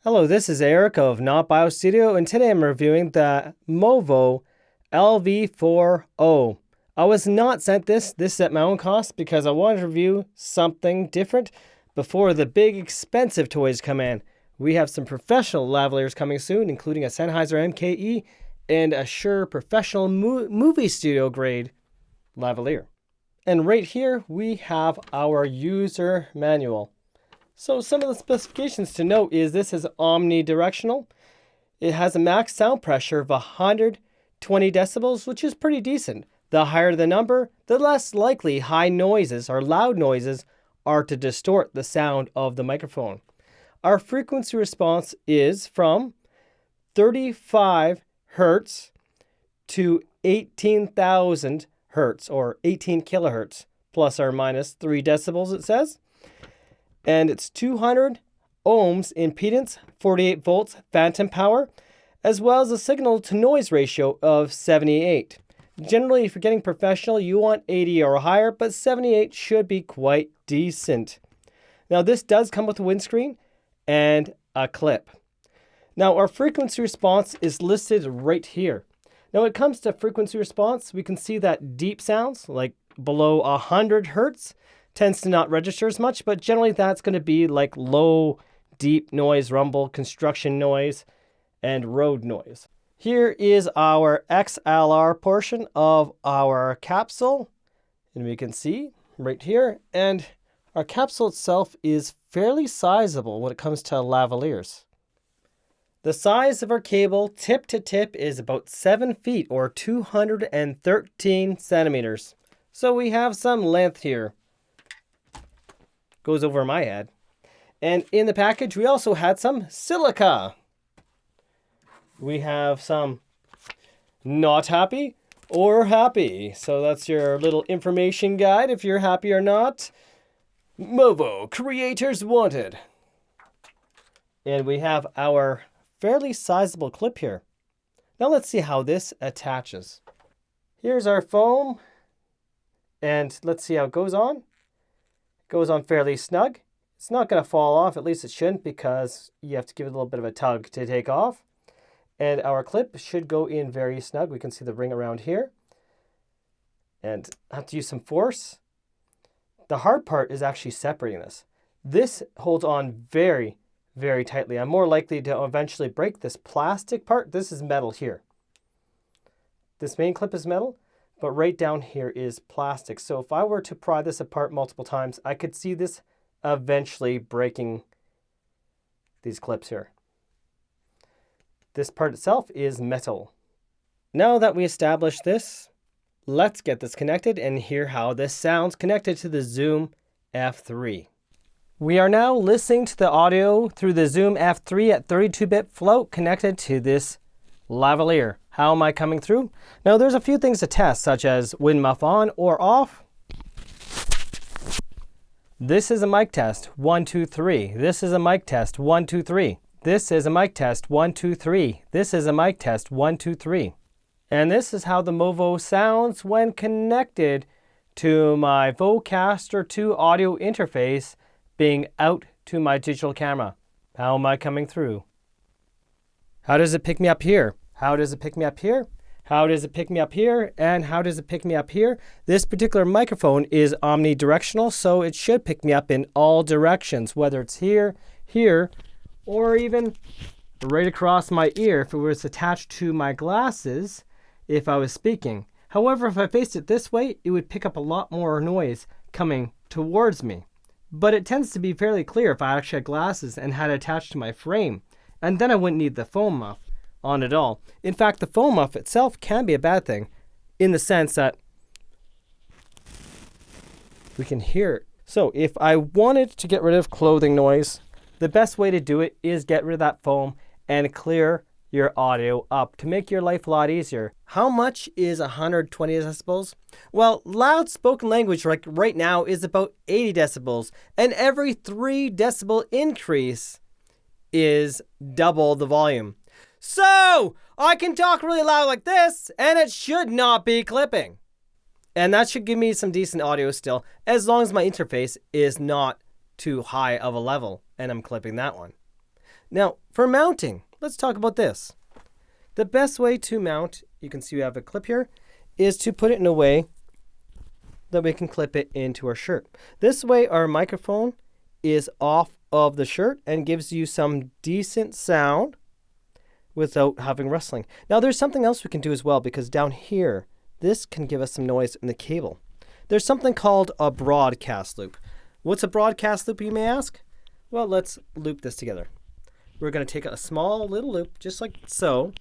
Hello, this is Eric of Not Bio Studio, and today I'm reviewing the Movo LV4-O. I was not sent this is at my own cost because I wanted to review something different before the big expensive toys come in. We have some professional lavaliers coming soon, including a Sennheiser MKE and a Shure professional movie studio grade lavalier. And right here we have our user manual. So some of the specifications to note is this is omnidirectional. It has a max sound pressure of 120 decibels, which is pretty decent. The higher the number, the less likely high noises or loud noises are to distort the sound of the microphone. Our frequency response is from 35 hertz to 18,000 hertz or 18 kilohertz, plus or minus 3 decibels it says. And it's 200 ohms impedance, 48 volts phantom power, as well as a signal to noise ratio of 78. Generally, if you're getting professional, you want 80 or higher, but 78 should be quite decent. Now, this does come with a windscreen and a clip. Now, our frequency response is listed right here. Now, when it comes to frequency response, we can see that deep sounds, like below 100 hertz, tends to not register as much, but generally that's going to be like low, deep noise, rumble, construction noise, and road noise. Here is our XLR portion of our capsule, and we can see right here, and our capsule itself is fairly sizable when it comes to lavaliers. The size of our cable tip to tip is about 7 feet or 213 centimeters. So we have some length here. Goes over my head. And in the package, we also had some silica. We have some not happy or happy. So that's your little information guide if you're happy or not. Movo, creators wanted. And we have our fairly sizable clip here. Now let's see how this attaches. Here's our foam. And let's see how it goes on. Goes on fairly snug. It's not going to fall off, at least it shouldn't, because you have to give it a little bit of a tug to take off. And our clip should go in very snug. We can see the ring around here. And I have to use some force. The hard part is actually separating this. This holds on very, very tightly. I'm more likely to eventually break this plastic part. This is metal here. This main clip is metal. But right down here is plastic. So if I were to pry this apart multiple times, I could see this eventually breaking these clips here. This part itself is metal. Now that we established this, let's get this connected and hear how this sounds connected to the Zoom F3. We are now listening to the audio through the Zoom F3 at 32-bit float connected to this lavalier. How am I coming through? Now there's a few things to test, such as wind muff on or off. This is a mic test, 1, 2, 3. This is a mic test, 1, 2, 3. This is a mic test, 1, 2, 3. This is a mic test, 1, 2, 3. And this is how the Movo sounds when connected to my Vocaster 2 audio interface being out to my digital camera. How am I coming through? How does it pick me up here? How does it pick me up here? How does it pick me up here? And how does it pick me up here? This particular microphone is omnidirectional, so it should pick me up in all directions, whether it's here, here, or even right across my ear if it was attached to my glasses if I was speaking. However, if I faced it this way, it would pick up a lot more noise coming towards me. But it tends to be fairly clear if I actually had glasses and had it attached to my frame. And then I wouldn't need the foam muff on at all. In fact, the foam muff itself can be a bad thing in the sense that we can hear it. So if I wanted to get rid of clothing noise, the best way to do it is get rid of that foam and clear your audio up to make your life a lot easier. How much is 120 decibels? Well, loud spoken language like right now is about 80 decibels, and every 3 decibel increase is double the volume. So I can talk really loud like this and it should not be clipping. And that should give me some decent audio still, as long as my interface is not too high of a level and I'm clipping that one. Now, for mounting, let's talk about this. The best way to mount, you can see we have a clip here, is to put it in a way that we can clip it into our shirt. This way our microphone is off of the shirt and gives you some decent sound without having rustling. Now there's something else we can do as well, because down here, this can give us some noise in the cable. There's something called a broadcast loop. What's a broadcast loop, you may ask? Well, let's loop this together. We're going to take a small little loop, just like so.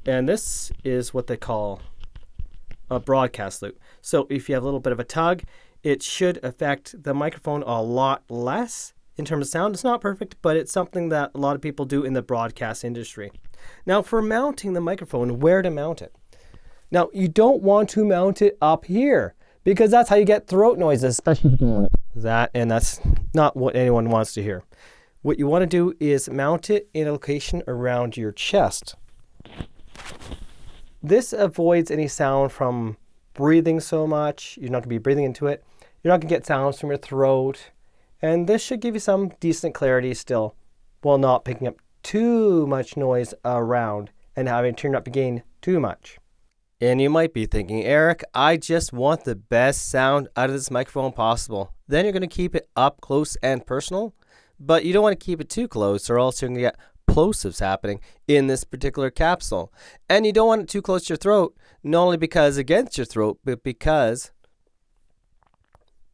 And this is what they call a broadcast loop. So if you have a little bit of a tug, it should affect the microphone a lot less in terms of sound. It's not perfect, but it's something that a lot of people do in the broadcast industry. Now, for mounting the microphone, where to mount it? Now, you don't want to mount it up here, because that's how you get throat noises, especially if you want that, and that's not what anyone wants to hear. What you want to do is mount it in a location around your chest. This avoids any sound from breathing so much. You're not going to be breathing into it. You're not going to get sounds from your throat. And this should give you some decent clarity still, while not picking up too much noise around and having to turn up the gain too much. And you might be thinking, Eric, I just want the best sound out of this microphone possible. Then you're going to keep it up close and personal, but you don't want to keep it too close, or else you're going to get plosives happening in this particular capsule. And you don't want it too close to your throat, not only because against your throat, but because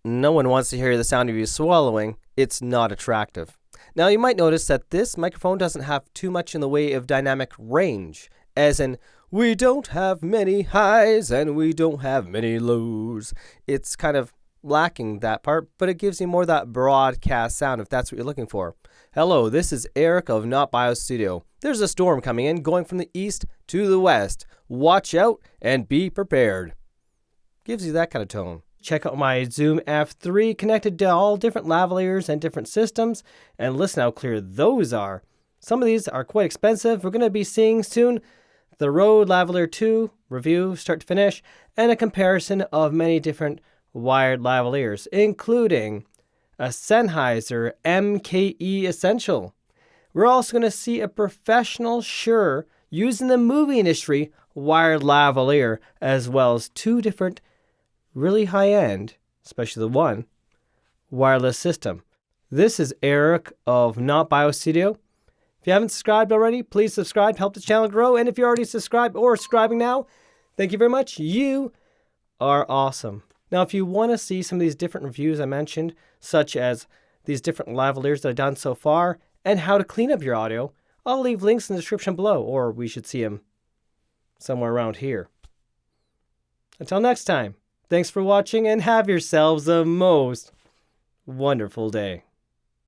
no one wants to hear the sound of you swallowing. It's not attractive. Now you might notice that this microphone doesn't have too much in the way of dynamic range, as in, we don't have many highs and we don't have many lows. It's kind of lacking that part, but it gives you more of that broadcast sound if that's what you're looking for. Hello, this is Eric of Not Bio Studio. There's a storm coming in, going from the east to the west. Watch out and be prepared. Gives you that kind of tone. Check out my Zoom F3 connected to all different lavaliers and different systems, and listen how clear those are. Some of these are quite expensive. We're going to be seeing soon the Rode Lavalier 2 review, start to finish, and a comparison of many different wired lavaliers, including a Sennheiser MKE Essential. We're also going to see a professional Shure used in the movie industry wired lavalier, as well as two different really high-end, especially the one, wireless system. This is Eric of Not Bio Studio. If you haven't subscribed already, please subscribe, help the channel grow. And if you're already subscribed or subscribing now, thank you very much. You are awesome. Now, if you want to see some of these different reviews I mentioned, such as these different lavaliers that I've done so far, and how to clean up your audio, I'll leave links in the description below, or we should see them somewhere around here. Until next time, thanks for watching and have yourselves a most wonderful day.